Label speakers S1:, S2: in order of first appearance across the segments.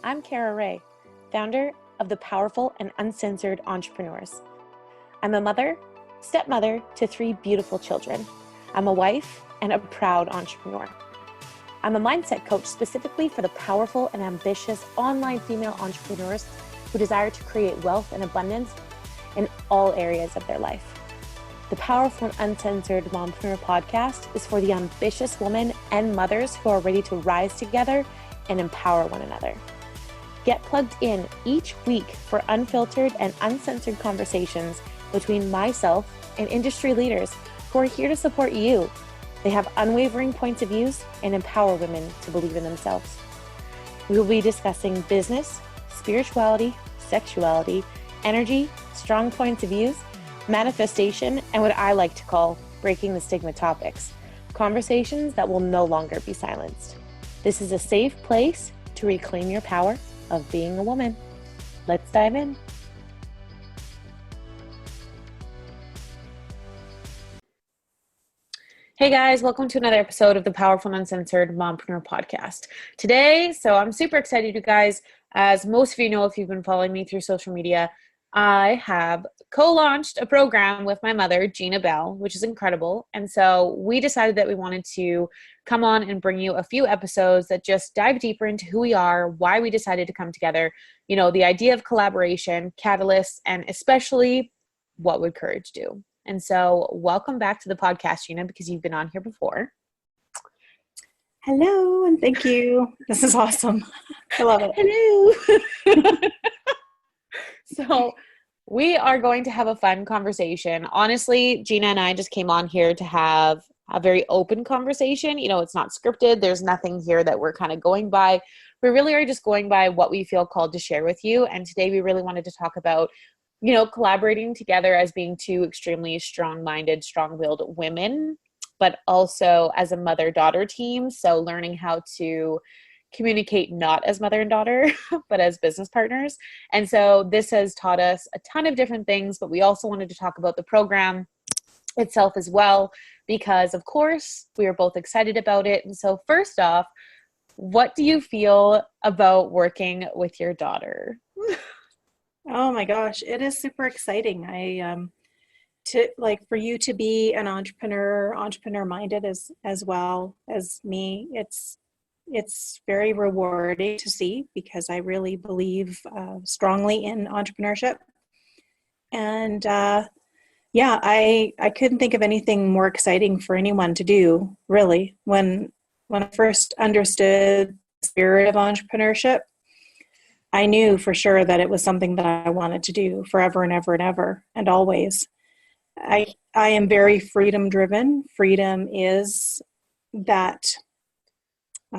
S1: I'm Kara Ray, founder of the Powerful and Uncensored Entrepreneurs. I'm a mother, stepmother to 3 beautiful children. I'm a wife and a proud entrepreneur. I'm a mindset coach specifically for the powerful and ambitious online female entrepreneurs who desire to create wealth and abundance in all areas of their life. The Powerful and Uncensored Mompreneur podcast is for the ambitious women and mothers who are ready to rise together and empower one another. Get plugged in each week for unfiltered and uncensored conversations between myself and industry leaders who are here to support you. They have unwavering points of views and empower women to believe in themselves. We will be discussing business, spirituality, sexuality, energy, strong points of views, manifestation, and what I like to call breaking the stigma topics, conversations that will no longer be silenced. This is a safe place to reclaim your power of being a woman. Let's dive in. Hey guys, welcome to another episode of the Powerful and Uncensored Mompreneur podcast. Today, I'm super excited, you guys. As most of you know, if you've been following me through social media, I have co-launched a program with my mother, Gina Bell, which is incredible. And so we decided that we wanted to come on and bring you a few episodes that just dive deeper into who we are, why we decided to come together, the idea of collaboration, catalysts, and especially what would courage do. And so welcome back to the podcast, Gina, because you've been on here before.
S2: Hello, and thank you. This is awesome. I love it.
S1: Hello. So we are going to have a fun conversation. Honestly, Gina and I just came on here to have a very open conversation. It's not scripted. There's nothing here that we're kind of going by. We really are just going by what we feel called to share with you. And today we really wanted to talk about, collaborating together as being 2 extremely strong-minded, strong-willed women, but also as a mother-daughter team. So learning how to communicate not as mother and daughter, but as business partners. And so this has taught us a ton of different things, but we also wanted to talk about the program itself as well, because of course we are both excited about it. And so first off, what do you feel about working with your daughter?
S2: Oh my gosh, it is super exciting. For you to be an entrepreneur minded as well as me, it's very rewarding to see, because I really believe strongly in entrepreneurship. And I couldn't think of anything more exciting for anyone to do, really. When I first understood the spirit of entrepreneurship, I knew for sure that it was something that I wanted to do forever and ever and ever and always. I am very freedom driven. Freedom is that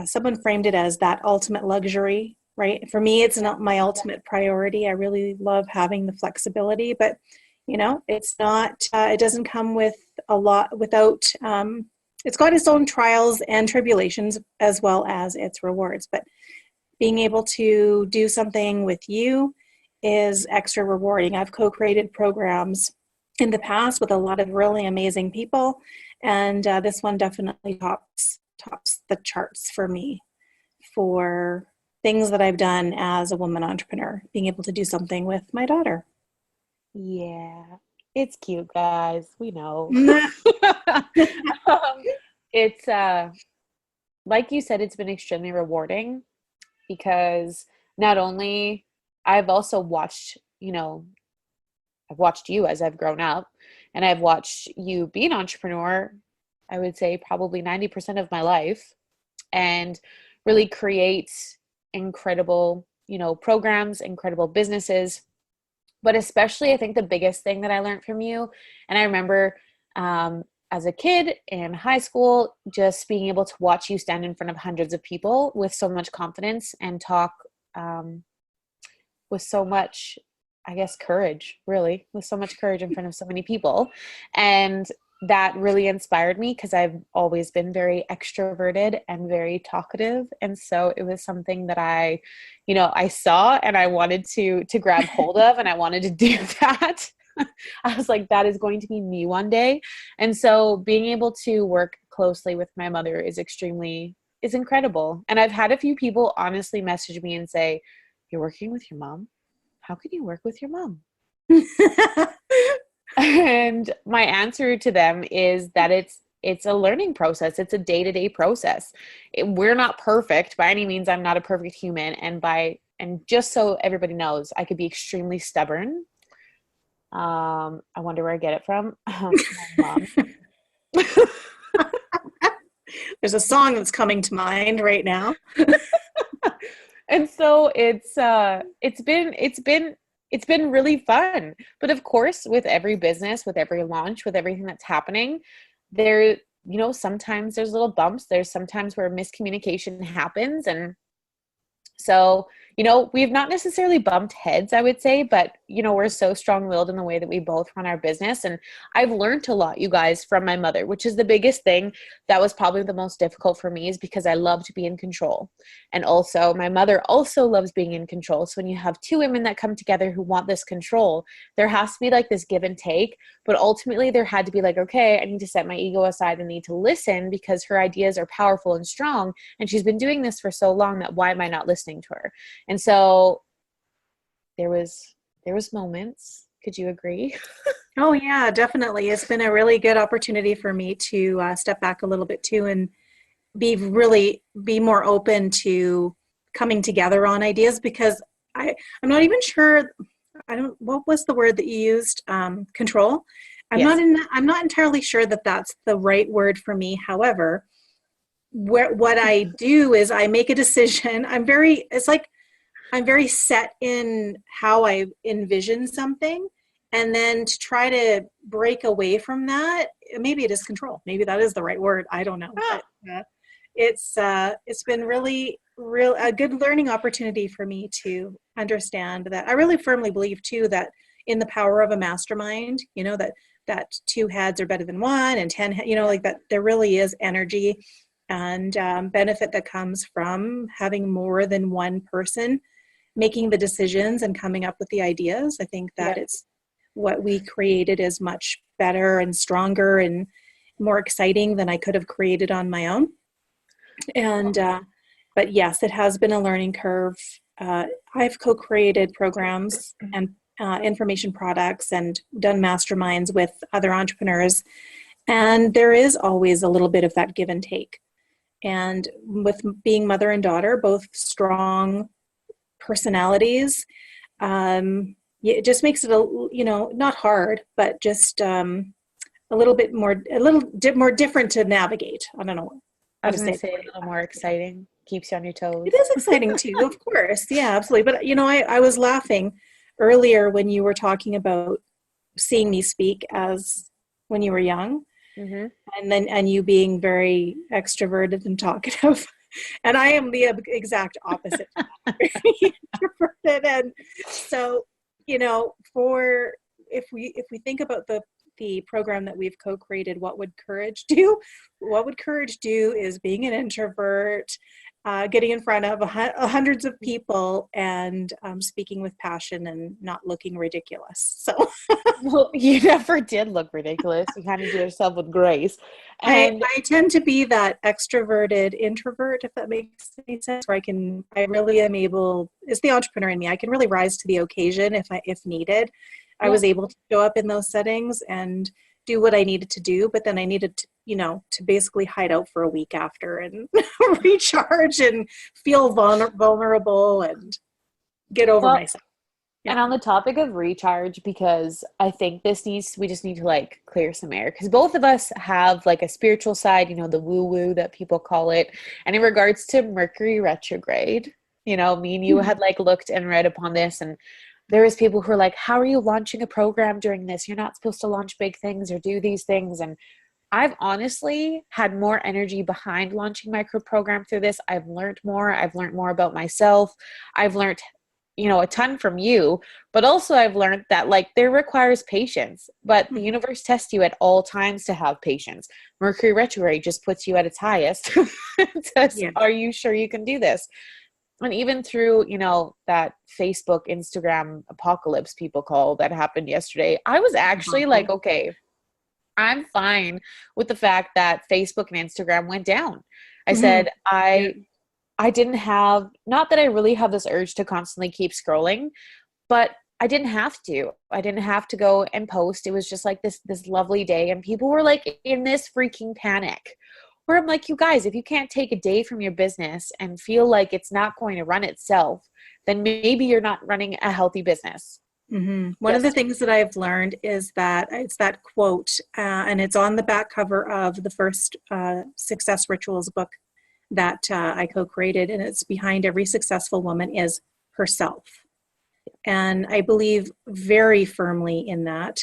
S2: someone framed it as that ultimate luxury, right? For me, it's not my ultimate priority. I really love having the flexibility, but it's not, it doesn't come with a lot without, it's got its own trials and tribulations as well as its rewards. But being able to do something with you is extra rewarding. I've co-created programs in the past with a lot of really amazing people, and this one definitely tops the charts for me for things that I've done as a woman entrepreneur, being able to do something with my daughter.
S1: Yeah, it's cute, guys. We know. It's like you said, it's been extremely rewarding, because not only I've also watched, I've watched you as I've grown up, and I've watched you be an entrepreneur, I would say probably 90% of my life, and really create incredible, programs, incredible businesses. But especially, I think the biggest thing that I learned from you, and I remember as a kid in high school, just being able to watch you stand in front of hundreds of people with so much confidence and talk with so much, I guess, courage, really, with so much courage in front of so many people. And that really inspired me, because I've always been very extroverted and very talkative. And so it was something that I saw and I wanted to grab hold of, and I wanted to do that. I was like, that is going to be me one day. And so being able to work closely with my mother is extremely is incredible. And I've had a few people honestly message me and say, "You're working with your mom? How can you work with your mom?" And my answer to them is that it's a learning process. It's a day-to-day process. We're not perfect by any means. I'm not a perfect human. And just so everybody knows, I could be extremely stubborn. I wonder where I get it from. My mom.
S2: There's a song that's coming to mind right now.
S1: And so it's been really fun. But of course, with every business, with every launch, with everything that's happening, there, sometimes there's little bumps. There's sometimes where miscommunication happens. And so, we've not necessarily bumped heads, I would say, but, we're so strong-willed in the way that we both run our business. And I've learned a lot, you guys, from my mother, which is the biggest thing that was probably the most difficult for me, is because I love to be in control. And also, my mother also loves being in control. So when you have two women that come together who want this control, there has to be like this give and take. But ultimately, there had to be like, okay, I need to set my ego aside and need to listen, because her ideas are powerful and strong. And she's been doing this for so long that why am I not listening to her? And so there was moments. Could you agree?
S2: Oh yeah, definitely. It's been a really good opportunity for me to step back a little bit too, and be more open to coming together on ideas, because I'm not even sure. What was the word that you used? Control.
S1: Yes.
S2: I'm not entirely sure that that's the right word for me. However, what I do is I make a decision. I'm very set in how I envision something. And then to try to break away from that, maybe it is control. Maybe that is the right word. I don't know.
S1: Ah.
S2: But it's been really a good learning opportunity for me to understand that. I really firmly believe too that in the power of a mastermind, that two heads are better than one, and 10, like that there really is energy and benefit that comes from having more than one person making the decisions and coming up with the ideas. I think that it's what we created is much better and stronger and more exciting than I could have created on my own. And but yes, it has been a learning curve. I've co-created programs and information products and done masterminds with other entrepreneurs, and there is always a little bit of that give and take. And with being mother and daughter, both strong personalities, it just makes it not hard, but just a little more different to navigate. I don't know.
S1: I was going to say a little more exciting, keeps you on your toes.
S2: It is exciting too, of course. Yeah, absolutely. But I was laughing earlier when you were talking about seeing me speak as when you were young,
S1: Mm-hmm.
S2: and you being very extroverted and talkative. And I am the exact opposite. Introverted. And so, if we think about the program that we've co-created, what would courage do? What would courage do is being an introvert, getting in front of hundreds of people and speaking with passion and not looking ridiculous. So
S1: Well, you never did look ridiculous. You handled yourself with grace. And
S2: I tend to be that extroverted introvert, if that makes any sense, where I really am able, it's the entrepreneur in me. I can really rise to the occasion if needed. I was able to show up in those settings and do what I needed to do, but then I needed to, to basically hide out for a week after and recharge and feel vulnerable and get over myself. Yeah.
S1: And on the topic of recharge, because I think we just need to like clear some air, because both of us have like a spiritual side, the woo-woo that people call it. And in regards to Mercury retrograde, me and you had like looked and read upon this, and there was people who were like, how are you launching a program during this? You're not supposed to launch big things or do these things. And I've honestly had more energy behind launching my program through this. I've learned more. I've learned more about myself. I've learned, a ton from you, but also I've learned that like there requires patience, but the universe tests you at all times to have patience. Mercury retrograde just puts you at its highest. Says, are you sure you can do this? And even through, that Facebook, Instagram apocalypse people call that happened yesterday, I was actually like, okay, I'm fine with the fact that Facebook and Instagram went down. I
S2: Mhm.
S1: said,
S2: Yeah.
S1: I didn't have, not that I really have this urge to constantly keep scrolling, but I didn't have to. I didn't have to go and post. It was just like this lovely day, and people were like in this freaking panic. Where I'm like, you guys, if you can't take a day from your business and feel like it's not going to run itself, then maybe you're not running a healthy business.
S2: One of the
S1: Just
S2: things that I've learned is that it's that quote, and it's on the back cover of the first Success Rituals book that I co-created, and it's behind every successful woman is herself. And I believe very firmly in that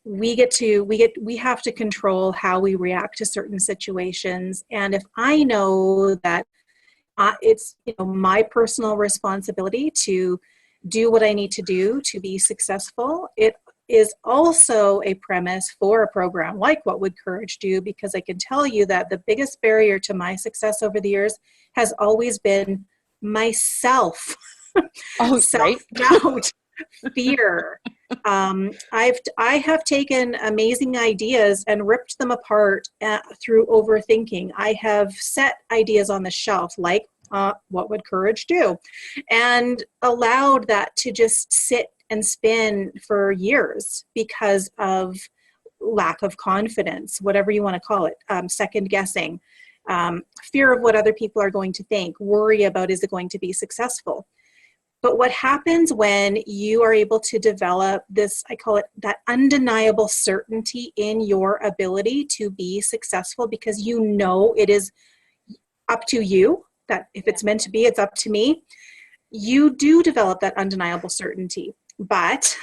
S2: we have to control how we react to certain situations. And if I know that it's my personal responsibility to do what I need to do to be successful, it is also a premise for a program like What Would Courage Do, because I can tell you that the biggest barrier to my success over the years has always been myself.
S1: oh, right.
S2: Self-doubt, fear. I have taken amazing ideas and ripped them apart through overthinking. I have set ideas on the shelf, like what would courage do, and allowed that to just sit and spin for years because of lack of confidence, whatever you want to call it, second guessing, fear of what other people are going to think, worry about is it going to be successful. But what happens when you are able to develop this, I call it that undeniable certainty in your ability to be successful, because you know it is up to you, that if it's meant to be, it's up to me. You do develop that undeniable certainty, but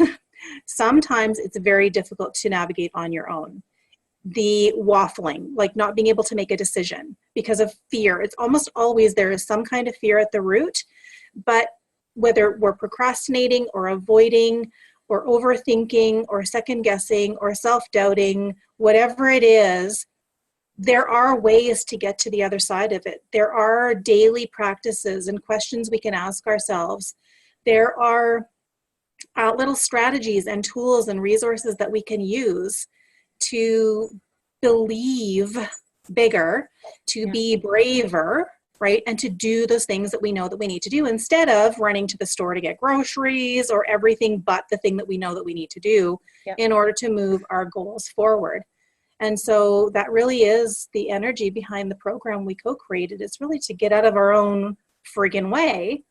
S2: sometimes it's very difficult to navigate on your own. The waffling, like not being able to make a decision because of fear. It's almost always there is some kind of fear at the root, but whether we're procrastinating or avoiding or overthinking or second guessing or self-doubting, whatever it is, there are ways to get to the other side of it. There are daily practices and questions we can ask ourselves. There are little strategies and tools and resources that we can use to believe bigger, to be braver, right? And to do those things that we know that we need to do, instead of running to the store to get groceries or everything but the thing that we know that we need to do in order to move our goals forward. And so that really is the energy behind the program we co-created. It's really to get out of our own friggin' way,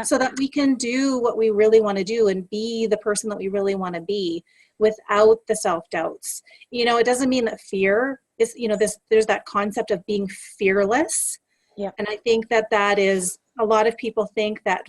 S2: so that we can do what we really want to do and be the person that we really want to be without the self-doubts. It doesn't mean that fear is, there's that concept of being fearless. And I think that is, a lot of people think that,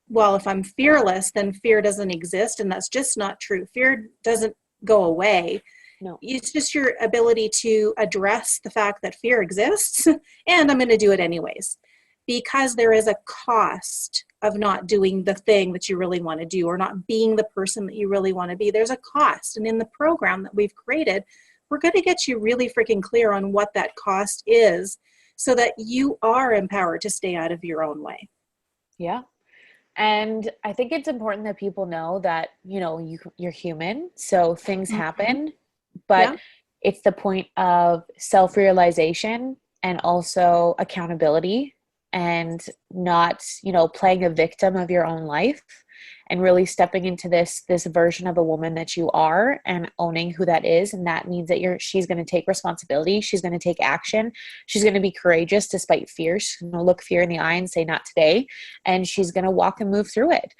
S2: well, if I'm fearless, then fear doesn't exist. And that's just not true. Fear doesn't go away.
S1: No.
S2: It's just your ability to address the fact that fear exists, and I'm going to do it anyways. Because there is a cost of not doing the thing that you really want to do, or not being the person that you really want to be. There's a cost. And in the program that we've created, we're going to get you really freaking clear on what that cost is, so that you are empowered to stay out of your own way.
S1: Yeah. And I think it's important that people know that, you're human, so things happen, but it's the point of self-realization and also accountability, and not, playing a victim of your own life, and really stepping into this version of a woman that you are and owning who that is. And that means that she's going to take responsibility. She's going to take action. She's going to be courageous despite fear. She's going to look fear in the eye and say, not today. And she's going to walk and move through it.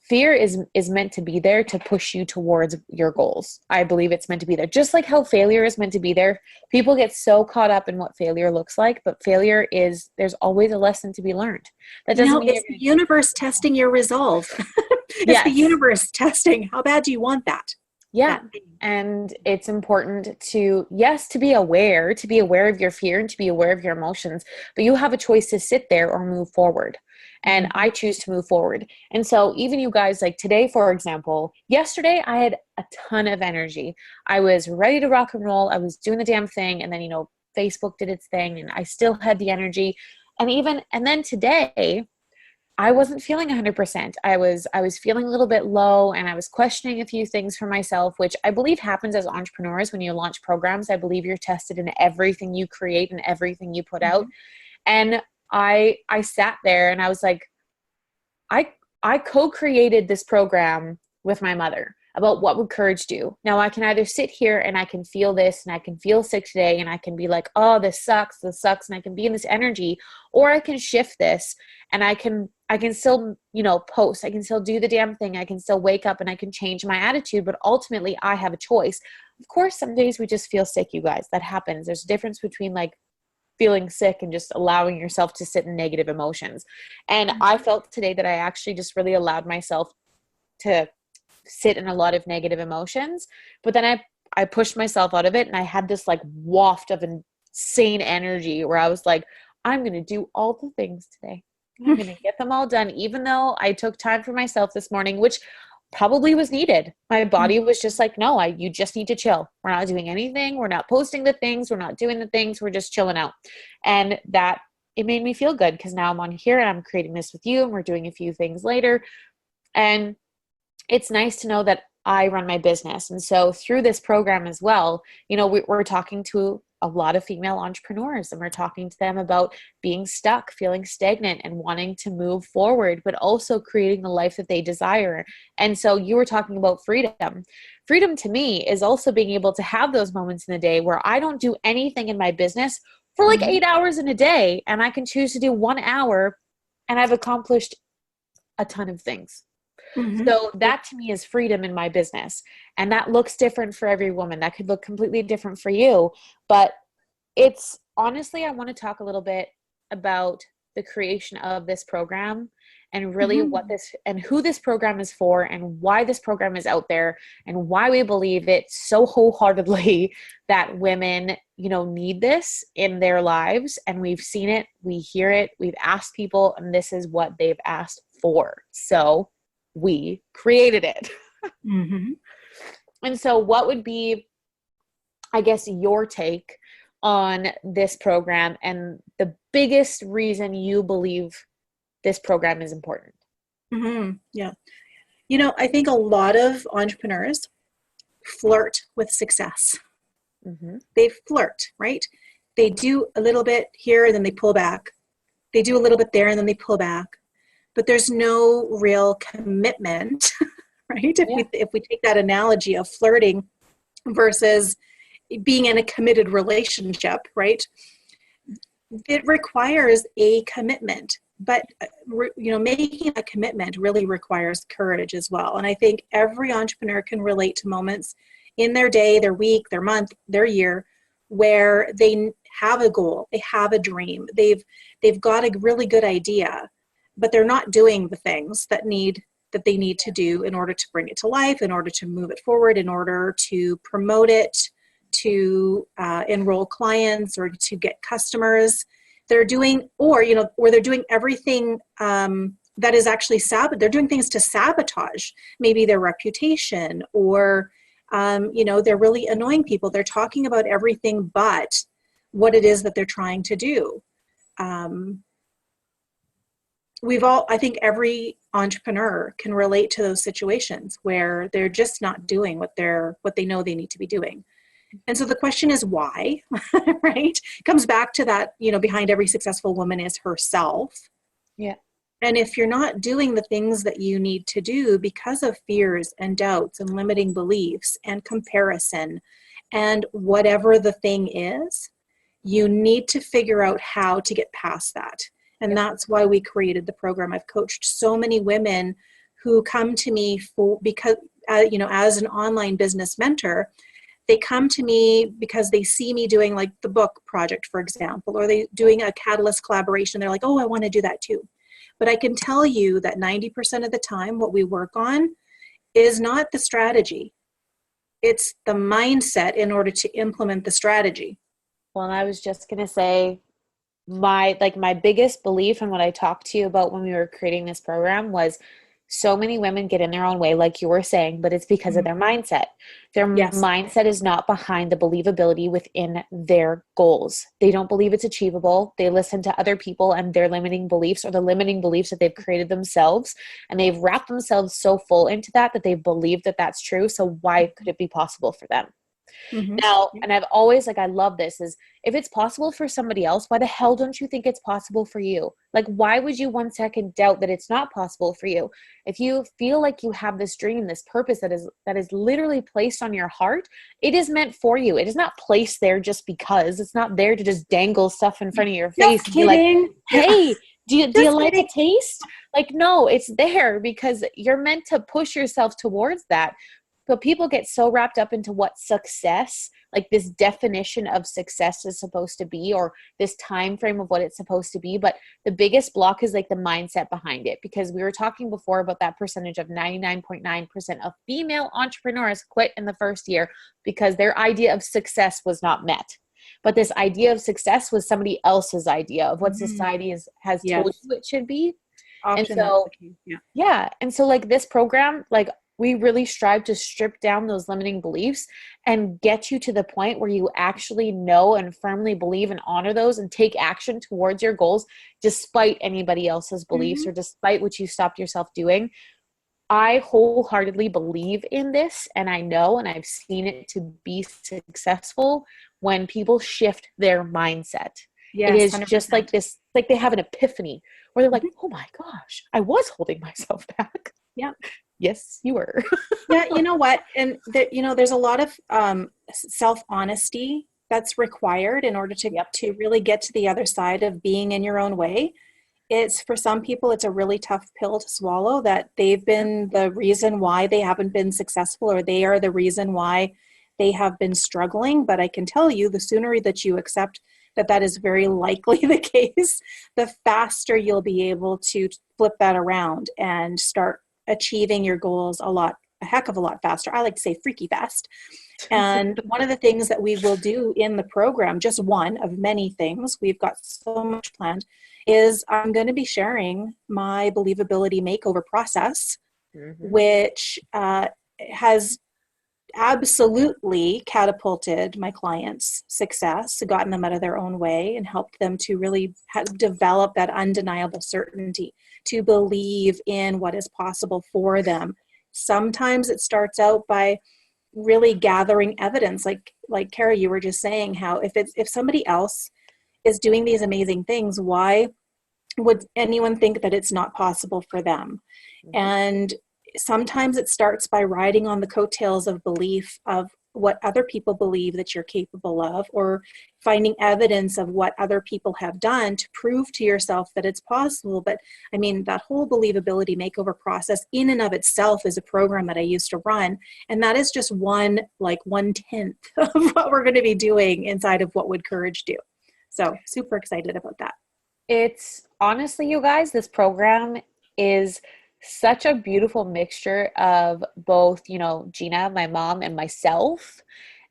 S1: Fear is meant to be there to push you towards your goals. I believe it's meant to be there. Just like how failure is meant to be there. People get so caught up in what failure looks like, but there's always a lesson to be learned. That doesn't mean
S2: it's the universe testing your resolve. It's the universe testing. How bad do you want that?
S1: Yeah. And it's important to be aware of your fear and to be aware of your emotions, but you have a choice to sit there or move forward. And I choose to move forward. And so even you guys, like today, for example, yesterday I had a ton of energy. I was ready to rock and roll. I was doing the damn thing. And then, Facebook did its thing and I still had the energy. And then today I wasn't feeling 100%. I was feeling a little bit low, and I was questioning a few things for myself, which I believe happens as entrepreneurs when you launch programs. I believe you're tested in everything you create and everything you put out.
S2: Mhm.
S1: And I sat there and I was like, I I co-created this program with my mother about what would courage do. Now I can either sit here and I can feel this and I can feel sick today and I can be like, oh, this sucks, and I can be in this energy, or I can shift this and I can still, post. I can still do the damn thing. I can still wake up and I can change my attitude, but ultimately I have a choice. Of course, some days we just feel sick, you guys. That happens. There's a difference between like feeling sick and just allowing yourself to sit in negative emotions. And I felt today that I actually just really allowed myself to sit in a lot of negative emotions. But then I pushed myself out of it, and I had this like waft of insane energy where I was like, I'm going to do all the things today. I'm going to get them all done, even though I took time for myself this morning, which probably was needed. My body was just like, no, you just need to chill. We're not doing anything. We're not posting the things. We're not doing the things. We're just chilling out. And that, it made me feel good because now I'm on here and I'm creating this with you and we're doing a few things later. And it's nice to know that I run my business. And so through this program as well, we're talking to a lot of female entrepreneurs, and we're talking to them about being stuck, feeling stagnant, and wanting to move forward, but also creating the life that they desire. And so you were talking about freedom. Freedom to me is also being able to have those moments in the day where I don't do anything in my business for like 8 hours in a day, and I can choose to do 1 hour, and I've accomplished a ton of things.
S2: Mhm.
S1: So that to me is freedom in my business. And that looks different for every woman. That could look completely different for you. But it's honestly, I want to talk a little bit about the creation of this program and really what
S2: Mhm.
S1: this and who this program is for and why this program is out there and why we believe it so wholeheartedly that women, need this in their lives. And we've seen it, we hear it, we've asked people, and this is what they've asked for. So we created it.
S2: Mhm.
S1: And so what would be, I guess, your take on this program and the biggest reason you believe this program is important?
S2: Yeah. I think a lot of entrepreneurs flirt with success.
S1: Mm-hmm.
S2: They flirt, right? They do a little bit here and then they pull back. They do a little bit there and then they pull back. But there's no real commitment, right? If
S1: Yeah.
S2: we take that analogy of flirting versus being in a committed relationship, right? It requires a commitment, but making a commitment really requires courage as well. And I think every entrepreneur can relate to moments in their day, their week, their month, their year, where they have a goal, they have a dream, they've got a really good idea, but they're not doing the things that they need to do in order to bring it to life, in order to move it forward, in order to promote it, to enroll clients or to get customers. They're doing, or they're doing everything that is actually they're doing things to sabotage maybe their reputation, or they're really annoying people. They're talking about everything but what it is that they're trying to do. I think every entrepreneur can relate to those situations where they're just not doing what they know they need to be doing. And so the question is why, right? Comes back to that, behind every successful woman is herself.
S1: Yeah.
S2: And if you're not doing the things that you need to do because of fears and doubts and limiting beliefs and comparison and whatever the thing is, you need to figure out how to get past that. And
S1: Yep.
S2: that's why we created the program. I've coached so many women who come to me because, as an online business mentor, they come to me because they see me doing like the book project, for example, or they doing a Catalyst collaboration. They're like, oh, I want to do that too. But I can tell you that 90% of the time, what we work on is not the strategy. It's the mindset in order to implement the strategy.
S1: Well, I was just going to say my biggest belief and what I talked to you about when we were creating this program was so many women get in their own way, like you were saying, but it's because of
S2: Mhm.
S1: their mindset. Their
S2: Yes.
S1: mindset is not behind the believability within their goals. They don't believe it's achievable. They listen to other people and their limiting beliefs, or the limiting beliefs that they've created themselves. And they've wrapped themselves so full into that that they believe that that's true. So why could it be possible for them?
S2: Hmm.
S1: Now, and I've always, like, I love this, is if it's possible for somebody else, why the hell don't you think it's possible for you? Like, why would you 1 second doubt that it's not possible for you? If you feel like you have this dream, this purpose that is literally placed on your heart, it is meant for you. It is not placed there just because. It's not there to just dangle stuff in front of your
S2: Just
S1: face and be like,
S2: kidding. Yeah.
S1: hey, do you
S2: Just
S1: like a
S2: kidding.
S1: taste? Like, no, it's there because you're meant to push yourself towards that. But people get so wrapped up into what success, like this definition of success is supposed to be, or this time frame of what it's supposed to be. But the biggest block is like the mindset behind it, because we were talking before about that percentage of 99.9% of female entrepreneurs quit in the first year because their idea of success was not met. But this idea of success was somebody else's idea of what
S2: Mhm.
S1: society has told
S2: Yes.
S1: you it should be. And
S2: Often that's
S1: so
S2: the case. Yeah.
S1: yeah. And so, like, this program, like, we really strive to strip down those limiting beliefs and get you to the point where you actually know and firmly believe and honor those and take action towards your goals despite anybody else's beliefs
S2: Hmm.
S1: or despite what you stopped yourself doing. I wholeheartedly believe in this, and I know and I've seen it to be successful when people shift their mindset. It
S2: Yes,
S1: is just like
S2: 100%.
S1: this, like they have an epiphany where they're like,
S2: Mhm.
S1: oh my gosh, I was holding myself back.
S2: Yeah.
S1: Yes, you were.
S2: Yeah, you know what? And there, there's a lot of self-honesty that's required in order to
S1: Yep.
S2: to really get to the other side of being in your own way. It's for some people, it's a really tough pill to swallow that they've been the reason why they haven't been successful, or they are the reason why they have been struggling. But I can tell you, the sooner that you accept that that is very likely the case, the faster you'll be able to flip that around and start achieving your goals a heck of a lot faster. I like to say freaky fast. And one of the things that we will do in the program, just one of many things, we've got so much planned, is I'm going to be sharing my believability makeover process,
S1: Mm-hmm.
S2: which has absolutely catapulted my clients' success, gotten them out of their own way, and helped them to really develop that undeniable certainty to believe in what is possible for them. Sometimes it starts out by really gathering evidence, like Kara, you were just saying, how if somebody else is doing these amazing things, why would anyone think that it's not possible for them?
S1: Mm-hmm.
S2: And sometimes it starts by riding on the coattails of belief of what other people believe that you're capable of, or finding evidence of what other people have done to prove to yourself that it's possible. But I mean, that whole believability makeover process in and of itself is a program that I used to run. And that is just one tenth of what we're going to be doing inside of What Would Courage Do. So super excited about that.
S1: It's honestly, you guys, this program is such a beautiful mixture of both, Gina, my mom, and myself,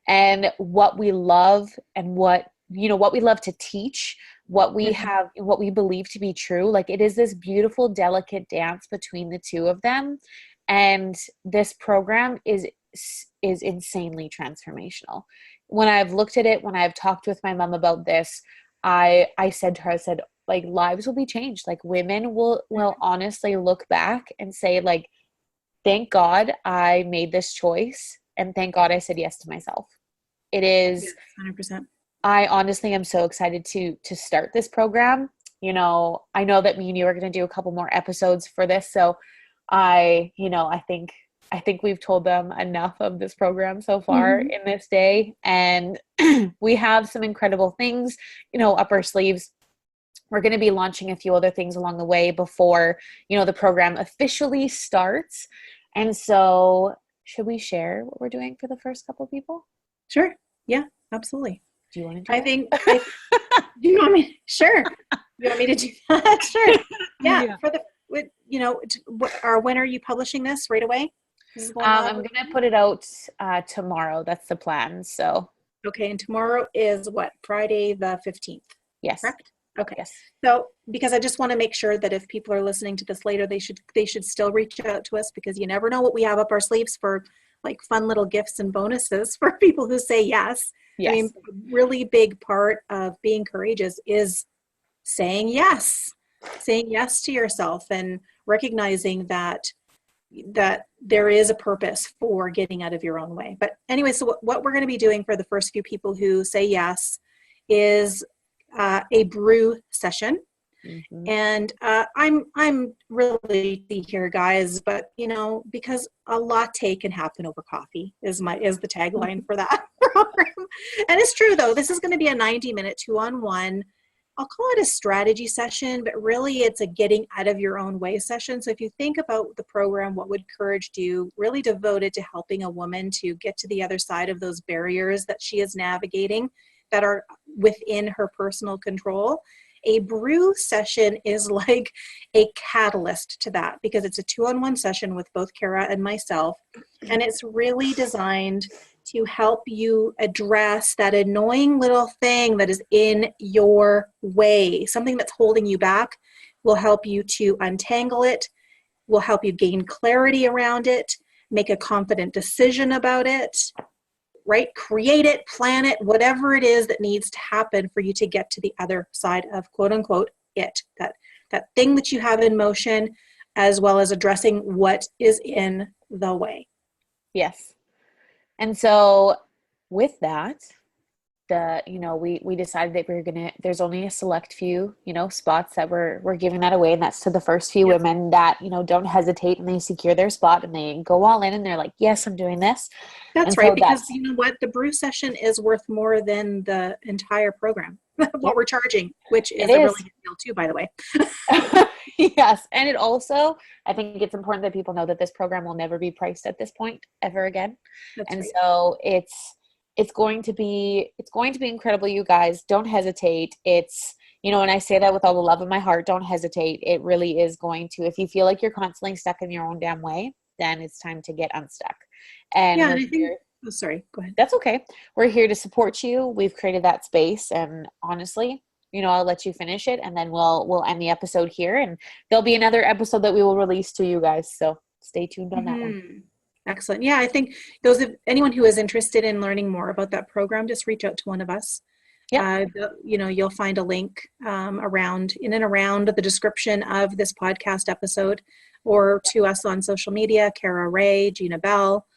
S1: and what we love and what we love to teach, what we
S2: Mhm.
S1: have, what we believe to be true. Like, it is this beautiful, delicate dance between the two of them. And this program is insanely transformational. When I've looked at it, when I've talked with my mom about this, I said to her, I said, like, lives will be changed. Like, women will honestly look back and say, like, thank God I made this choice, and thank God I said yes to myself. It
S2: Yes,
S1: is,
S2: 100%.
S1: I honestly am so excited to start this program. I know that me and you are going to do a couple more episodes for this, so I think we've told them enough of this program so far
S2: Mhm.
S1: in this day, and we have some incredible things, up our sleeves. We're going to be launching a few other things along the way before, the program officially starts. And so, should we share what we're doing for the first couple people?
S2: Sure. Yeah, absolutely.
S1: Do you want to do
S2: I
S1: that?
S2: think I do you want me sure. You want me to do that? Sure. Yeah,
S1: Yeah.
S2: for the or when are you publishing this? Right away? This is going live
S1: I'm
S2: right
S1: gonna
S2: away?
S1: put it out tomorrow. That's the plan. So
S2: Okay, and tomorrow is what? Friday the 15th,
S1: yes,
S2: correct? Okay.
S1: Yes.
S2: So, because I just want to make sure that if people are listening to this later, they should still reach out to us, because you never know what we have up our sleeves for, like, fun little gifts and bonuses for people who say yes. I
S1: Yes.
S2: mean, a really big part of being courageous is saying yes to yourself, and recognizing that there is a purpose for getting out of your own way. But anyway, so what we're going to be doing for the first few people who say yes is a brew session.
S1: Mm-hmm.
S2: And I'm really here, guys, but because a latte can happen over coffee is the tagline for that program. And it's true, though. This is going to be a 90-minute 2-on-1. I'll call it a strategy session, but really it's a getting out of your own way session. So if you think about the program, What Would Courage Do, really devoted to helping a woman to get to the other side of those barriers that she is navigating that are within her personal control. A brew session is like a catalyst to that, because it's a 2-on-1 session with both Kara and myself. And it's really designed to help you address that annoying little thing that is in your way. Something that's holding you back will help you to untangle it, will help you gain clarity around it, make a confident decision about it, right? Create it, plan it, whatever it is that needs to happen for you to get to the other side of, quote unquote, it, that thing that you have in motion, as well as addressing what is in the way.
S1: Yes. And so with that, we decided that there's only a select few, spots that we're giving that away. And that's to the first few
S2: Yes.
S1: women that, don't hesitate, and they secure their spot and they go all in and they're like, yes, I'm doing this.
S2: That's
S1: And
S2: right.
S1: so
S2: Because you know what? The brew session is worth more than the entire program, what
S1: Yep.
S2: we're charging, which is
S1: It
S2: a
S1: is.
S2: really good deal too, by the way.
S1: Yes. And it also, I think it's important that people know that this program will never be priced at this point ever again.
S2: That's
S1: And
S2: right.
S1: so it's going to be incredible, you guys. Don't hesitate. It's, and I say that with all the love in my heart, don't hesitate. It really is going to, if you feel like you're constantly stuck in your own damn way, then it's time to get unstuck. And
S2: Yeah,
S1: we're
S2: and I think,
S1: here.
S2: oh, sorry, go ahead.
S1: That's okay. We're here to support you. We've created that space, and honestly, I'll let you finish it, and then we'll end the episode here, and there'll be another episode that we will release to you guys. So stay tuned on that one.
S2: Excellent. Yeah, I think anyone who is interested in learning more about that program, just reach out to one of us.
S1: Yep.
S2: You'll find a link in and around the description of this podcast episode, or to us on social media, Kara Ray, Gina Bell,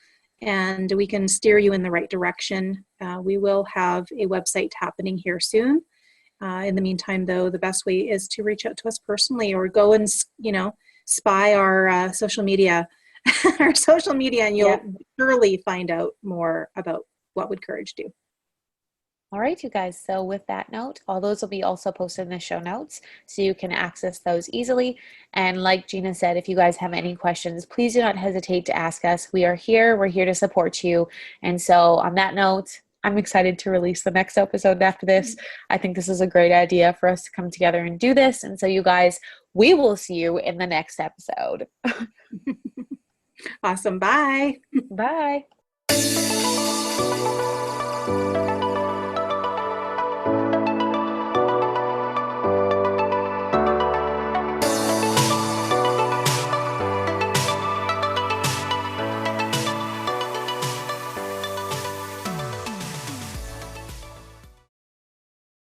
S2: and we can steer you in the right direction. We will have a website happening here soon. In the meantime, though, the best way is to reach out to us personally, or go and spy our social media, and you'll surely find out more about What Would Courage Do.
S1: All right, you guys. So with that note, all those will be also posted in the show notes, so you can access those easily. And like Gina said, if you guys have any questions, please do not hesitate to ask us. We are here. We're here to support you. And so on that note, I'm excited to release the next episode after this. I think this is a great idea for us to come together and do this. And so you guys, we will see you in the next episode.
S2: Awesome. Bye.
S1: Bye.